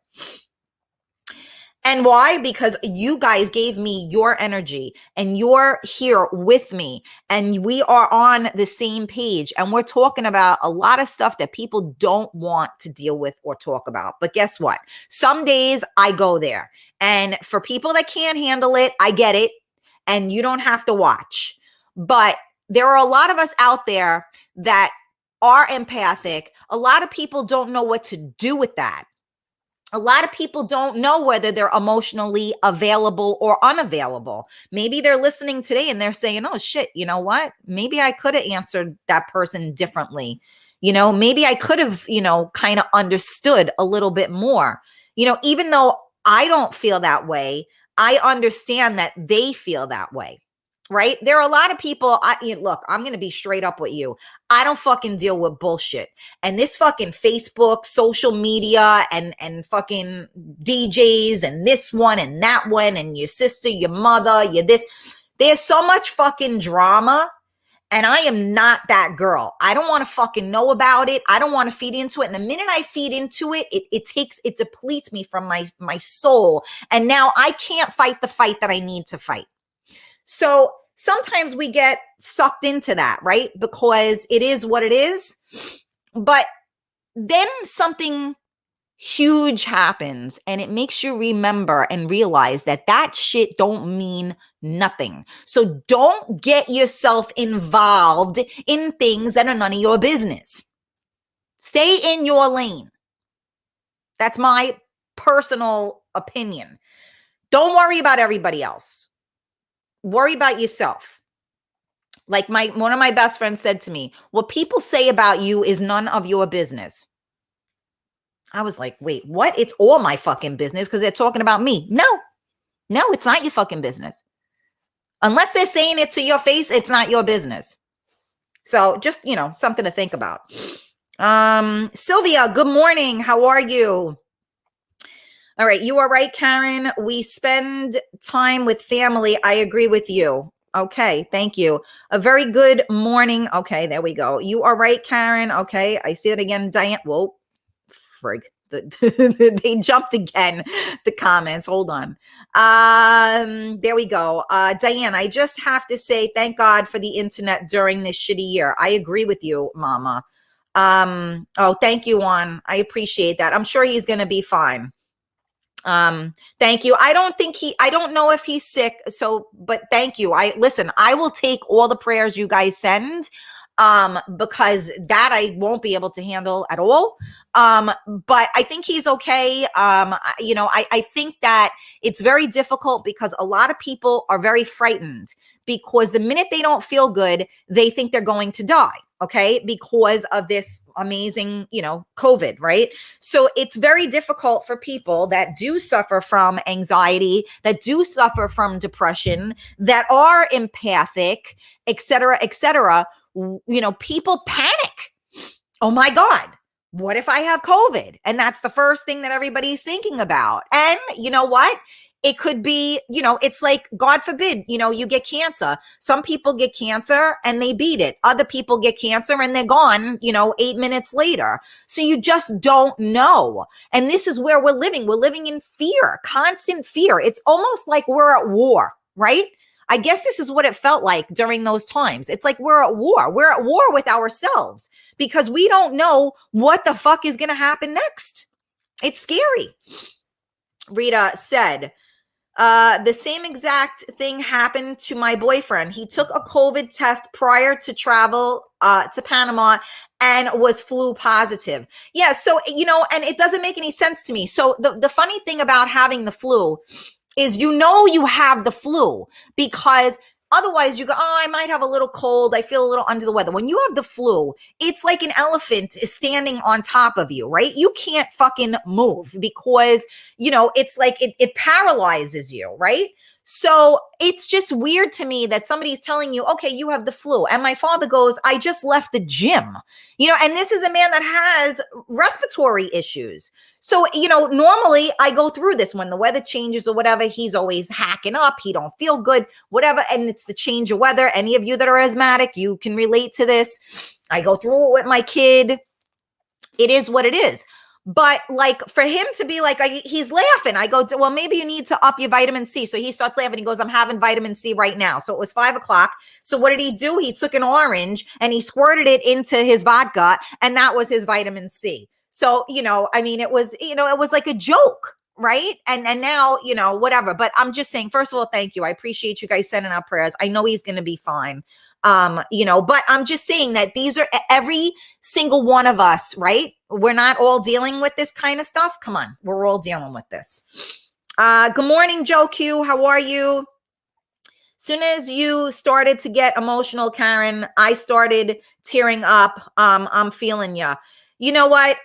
And why? Because you guys gave me your energy and you're here with me and we are on the same page and we're talking about a lot of stuff that people don't want to deal with or talk about. But guess what? Some days I go there, and for people that can't handle it, I get it, and you don't have to watch. But there are a lot of us out there that are empathic. A lot of people don't know what to do with that. A lot of people don't know whether they're emotionally available or unavailable. Maybe they're listening today and they're saying, oh shit, you know what? Maybe I could have answered that person differently. You know, maybe I could have, you know, kind of understood a little bit more. You know, even though I don't feel that way, I understand that they feel that way. Right? There are a lot of people. Look, I'm going to be straight up with you. I don't fucking deal with bullshit. And this fucking Facebook, social media, and fucking DJs, and this one and that one, and your sister, your mother, your this. There's so much fucking drama. And I am not that girl. I don't want to fucking know about it. I don't want to feed into it. And the minute I feed into it, it depletes me from my soul. And now I can't fight the fight that I need to fight. So sometimes we get sucked into that, right? Because it is what it is. But then something huge happens and it makes you remember and realize that that shit don't mean nothing. So don't get yourself involved in things that are none of your business. Stay in your lane. That's my personal opinion. Don't worry about everybody else. Worry about yourself. Like one of my best friends said to me, what people say about you is none of your business. I was like, wait, what? It's all my fucking business because they're talking about me. No, it's not your fucking business. Unless they're saying it to your face, it's not your business. So just, something to think about. Sylvia, good morning. How are you? All right. You are right, Karen. We spend time with family. I agree with you. Okay. Thank you. A very good morning. Okay. There we go. You are right, Karen. Okay. I see it again. Diane. Whoa. Frig. They jumped again. The comments. Hold on. There we go. Diane, I just have to say thank God for the internet during this shitty year. I agree with you, Mama. Oh, thank you, Juan. I appreciate that. I'm sure he's going to be fine. Thank you. I don't know if he's sick. So, but thank you. I will take all the prayers you guys send. Because that I won't be able to handle at all. But I think he's okay. I think that it's very difficult because a lot of people are very frightened because the minute they don't feel good, they think they're going to die. Okay. Because of this amazing, COVID, right? So it's very difficult for people that do suffer from anxiety, that do suffer from depression, that are empathic, et cetera, et cetera. People panic. Oh my God, what if I have COVID? And that's the first thing that everybody's thinking about. And you know what? It could be, it's like, God forbid, you get cancer. Some people get cancer and they beat it. Other people get cancer and they're gone, 8 minutes later. So you just don't know. And this is where we're living. We're living in fear, constant fear. It's almost like we're at war, right? I guess this is what it felt like during those times. It's like we're at war. We're at war with ourselves because we don't know what the fuck is going to happen next. It's scary. Rita said, the same exact thing happened to my boyfriend. He took a COVID test prior to travel to Panama and was flu positive. Yeah. So, and it doesn't make any sense to me. So the funny thing about having the flu is you have the flu because otherwise you go, oh, I might have a little cold. I feel a little under the weather. When you have the flu, it's like an elephant is standing on top of you, right? You can't fucking move because, it's like it paralyzes you, right? So it's just weird to me that somebody's telling you, okay, you have the flu. And my father goes, I just left the gym, and this is a man that has respiratory issues. So, normally I go through this when the weather changes or whatever, he's always hacking up. He don't feel good, whatever. And it's the change of weather. Any of you that are asthmatic, you can relate to this. I go through it with my kid. It is what it is. But like for him to be like, he's laughing. I go, well, maybe you need to up your vitamin C. So he starts laughing. He goes, I'm having vitamin C right now. So it was 5:00. So what did he do? He took an orange and he squirted it into his vodka. And that was his vitamin C. So, it was like a joke, right? And now, whatever. But I'm just saying, first of all, thank you. I appreciate you guys sending out prayers. I know he's going to be fine. But I'm just saying that these are every single one of us, right? We're not all dealing with this kind of stuff. Come on. We're all dealing with this. Good morning, Joe Q. How are you? Soon as you started to get emotional, Karen, I started tearing up. I'm feeling ya. You know what?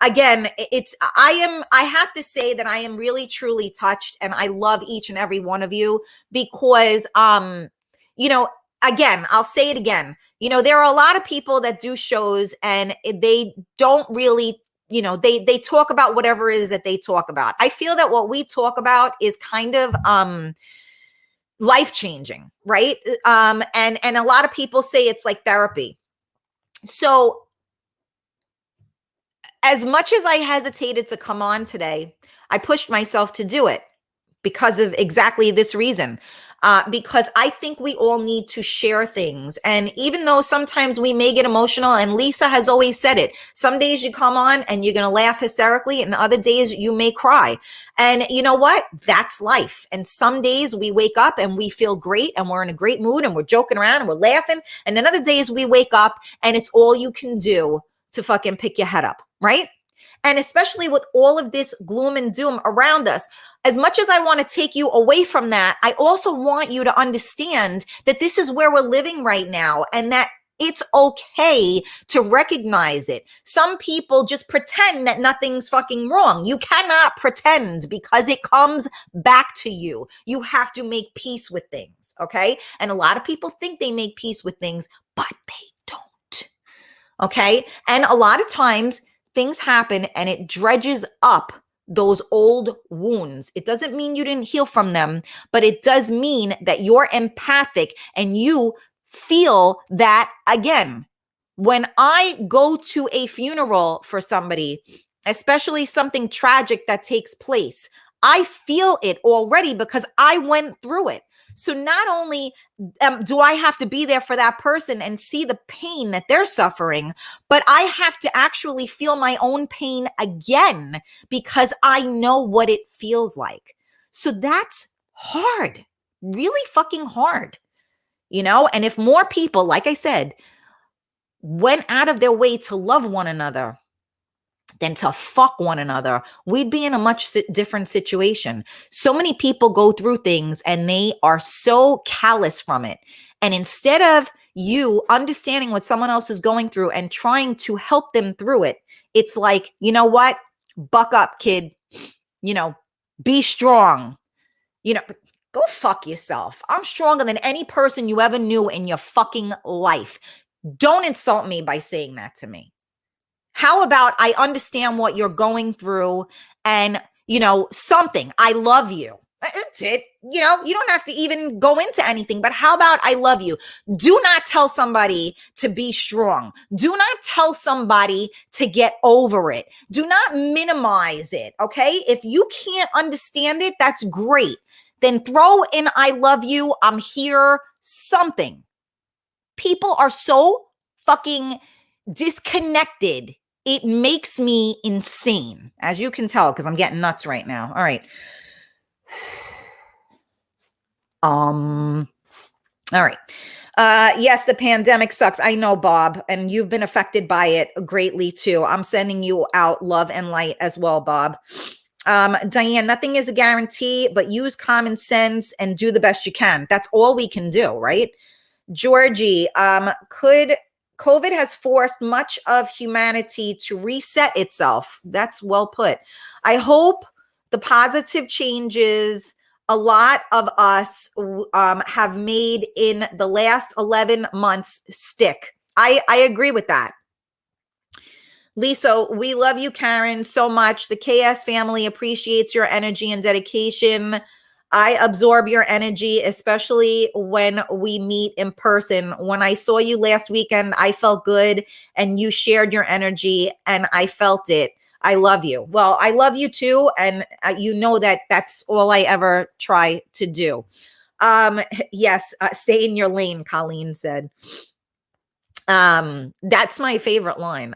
Again, I have to say that I am really, truly touched and I love each and every one of you because, again, I'll say it again. There are a lot of people that do shows and they don't really, they talk about whatever it is that they talk about. I feel that what we talk about is kind of, life-changing, right? And a lot of people say it's like therapy. So, as much as I hesitated to come on today, I pushed myself to do it because of exactly this reason. because I think we all need to share things. And even though sometimes we may get emotional, and Lisa has always said it, some days you come on and you're going to laugh hysterically, and other days you may cry. And you know what? That's life. And some days we wake up and we feel great and we're in a great mood and we're joking around and we're laughing. And then other days we wake up and it's all you can do to fucking pick your head up, right? And especially with all of this gloom and doom around us, as much as I want to take you away from that, I also want you to understand that this is where we're living right now and that it's okay to recognize it. Some people just pretend that nothing's fucking wrong. You cannot pretend because it comes back to you. You have to make peace with things, okay? And a lot of people think they make peace with things, but they don't, okay? And a lot of times things happen and it dredges up those old wounds. It doesn't mean you didn't heal from them, but it does mean that you're empathic and you feel that again. When I go to a funeral for somebody, especially something tragic that takes place, I feel it already because I went through it. So not only do I have to be there for that person and see the pain that they're suffering, but I have to actually feel my own pain again because I know what it feels like. So that's hard, really fucking hard, you know? And if more people, like I said, went out of their way to love one another than to fuck one another, we'd be in a much different situation. So many people go through things and they are so callous from it. And instead of you understanding what someone else is going through and trying to help them through it, it's like, you know what? Buck up, kid. You know, be strong. You know, go fuck yourself. I'm stronger than any person you ever knew in your fucking life. Don't insult me by saying that to me. How about I understand what you're going through and, you know, something. I love you. That's it. You know, you don't have to even go into anything, but how about I love you? Do not tell somebody to be strong. Do not tell somebody to get over it. Do not minimize it. Okay. If you can't understand it, that's great. Then throw in I love you. I'm here. Something. People are so fucking disconnected. It makes me insane, as you can tell, because I'm getting nuts right now. All right. All right. Yes, the pandemic sucks. I know, Bob, and you've been affected by it greatly too. I'm sending you out love and light as well, Bob. Diane, nothing is a guarantee, but use common sense and do the best you can. That's all we can do, right? Georgie, COVID has forced much of humanity to reset itself. That's well put. I hope the positive changes a lot of us have made in the last 11 months stick. I agree with that. Lisa, we love you, Karen, so much. The KS family appreciates your energy and dedication. I absorb your energy, especially when we meet in person. When I saw you last weekend, I felt good and you shared your energy and I felt it. I love you. Well, I love you too. And you know that that's all I ever try to do. Yes, stay in your lane, Colleen said. That's my favorite line.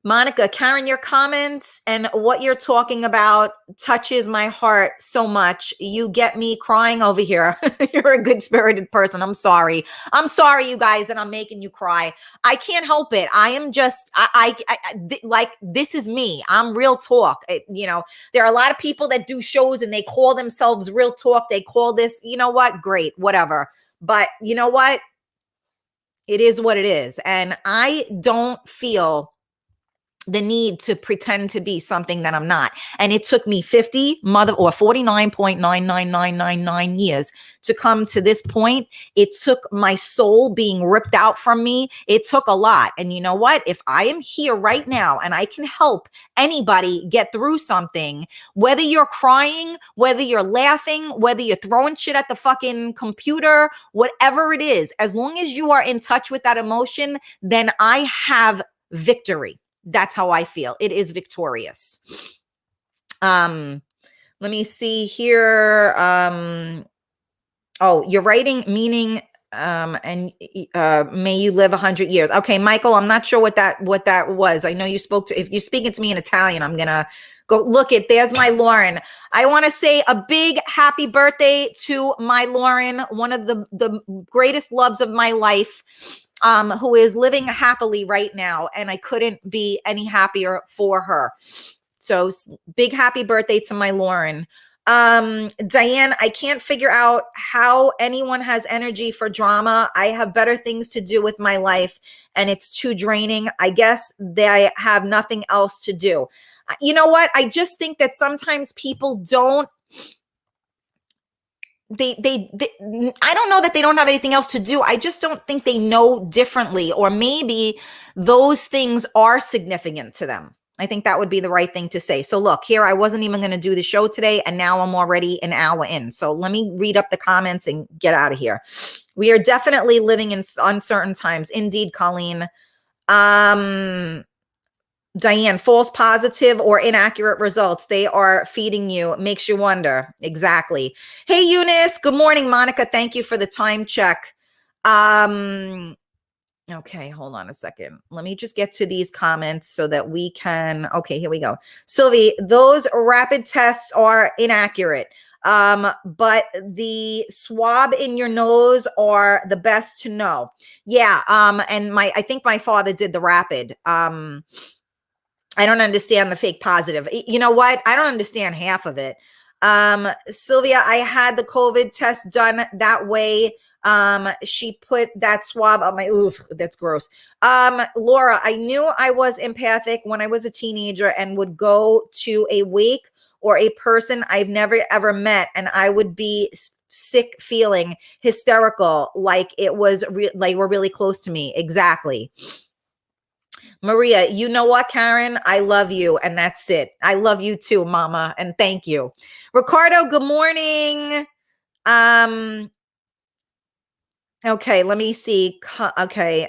Monica, Karen, your comments and what you're talking about touches my heart so much. You get me crying over here. You're a good-spirited person. I'm sorry. I'm sorry, you guys, that I'm making you cry. I can't help it. I am just, like, this is me. I'm real talk. You know, there are a lot of people that do shows and they call themselves real talk. They call this, you know what? Great, whatever. But you know what? It is what it is. And I don't feel the need to pretend to be something that I'm not. And it took me 49.99999 years to come to this point. It took my soul being ripped out from me. It took a lot. And you know what? If I am here right now and I can help anybody get through something, whether you're crying, whether you're laughing, whether you're throwing shit at the fucking computer, whatever it is, as long as you are in touch with that emotion, then I have victory. That's how I feel. It is victorious. Let me see here. Oh, you're writing, meaning, and may you live 100 years. Okay, Michael, I'm not sure what that was. I know you spoke to, if you're speaking to me in Italian, I'm gonna go look it. There's my Lauren. I want to say a big happy birthday to my Lauren, one of the greatest loves of my life, who is living happily right now, and I couldn't be any happier for her. So big happy birthday to my Lauren. Diane, I can't figure out how anyone has energy for drama. I have better things to do with my life and it's too draining. I guess they have nothing else to do. You know what? I just think that sometimes people don't, they I don't know that they don't have anything else to do. I just don't think they know differently, or maybe those things are significant to them. I think that would be the right thing to say. So look, here I wasn't even going to do the show today, and now I'm already an hour in. So let me read up the comments and get out of here. We are definitely living in uncertain times. Indeed, Colleen. Diane, false positive or inaccurate results they are feeding you makes you wonder. Exactly. Hey, Eunice. Good morning, Monica. Thank you for the time check. Okay, hold on a second. Let me just get to these comments so that we can. Okay, here we go. Sylvie, those rapid tests are inaccurate. But the swab in your nose are the best to know. Yeah. And I think my father did the rapid. I don't understand the fake positive. You know what? I don't understand half of it. Sylvia, I had the COVID test done that way. She put that swab on my, oof, that's gross. Laura, I knew I was empathic when I was a teenager and would go to a wake or a person I've never ever met, and I would be sick, feeling hysterical, like it was like we're really close to me. Exactly. Maria, you know what, Karen? I love you, and that's it. I love you too, Mama, and thank you. Ricardo, good morning. Okay, let me see. Okay.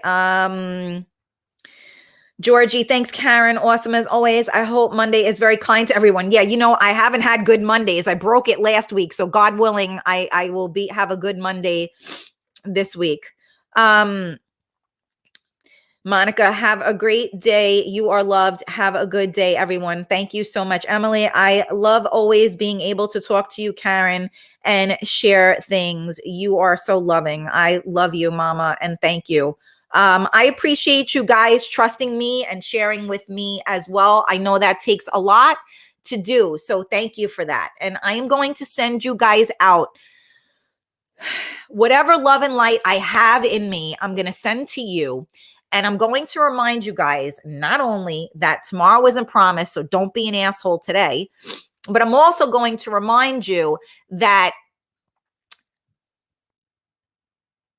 Georgie, thanks, Karen. Awesome as always. I hope Monday is very kind to everyone. Yeah, you know, I haven't had good Mondays. I broke it last week, so God willing, I will have a good Monday this week. Monica, have a great day. You are loved. Have a good day, everyone. Thank you so much. Emily, I love always being able to talk to you, Karen, and share things. You are so loving. I love you, Mama, and thank you. I appreciate you guys trusting me and sharing with me as well. I know that takes a lot to do, so thank you for that. And I am going to send you guys out whatever love and light I have in me. I'm going to send to you. And I'm going to remind you guys, not only that tomorrow isn't promised, so don't be an asshole today, but I'm also going to remind you that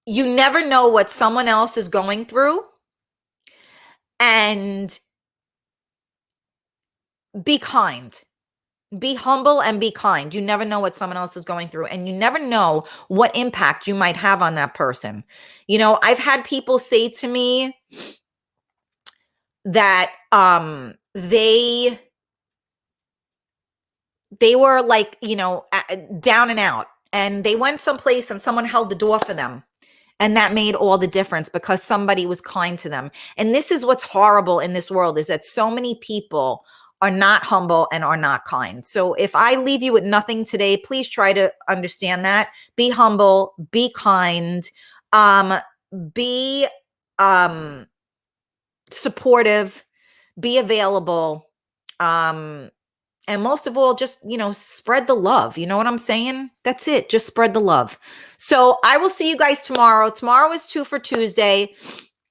you never know what someone else is going through. And be kind. Be humble and be kind. You never know what someone else is going through, and you never know what impact you might have on that person. You know, I've had people say to me that they were like, you know, down and out, and they went someplace and someone held the door for them. And that made all the difference because somebody was kind to them. And this is what's horrible in this world, is that so many people are not humble and are not kind. So if I leave you with nothing today, please try to understand that. Be humble, be kind, be supportive, be available. And most of all, just, you know, spread the love. You know what I'm saying? That's it. Just spread the love. So I will see you guys tomorrow. Tomorrow is 2 for Tuesday.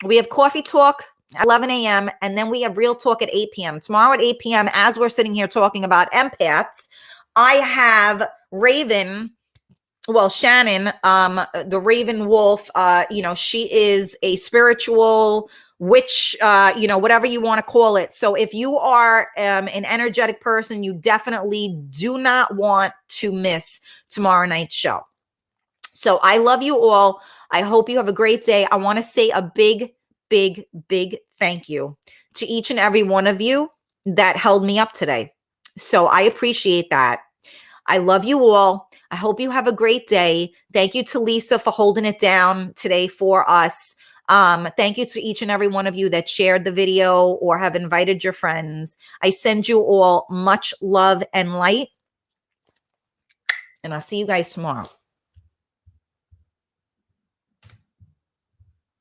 We have Coffee Talk at 11 a.m. and then we have Real Talk at 8 p.m. Tomorrow at 8 p.m., as we're sitting here talking about empaths, I have Shannon, the Raven Wolf, you know, she is a spiritual witch, you know, whatever you want to call it. So if you are an energetic person, you definitely do not want to miss tomorrow night's show. So I love you all. I hope you have a great day. I want to say a big, big, big thank you to each and every one of you that held me up today. So I appreciate that. I love you all. I hope you have a great day. Thank you to Lisa for holding it down today for us. Thank you to each and every one of you that shared the video or have invited your friends. I send you all much love and light, and I'll see you guys tomorrow.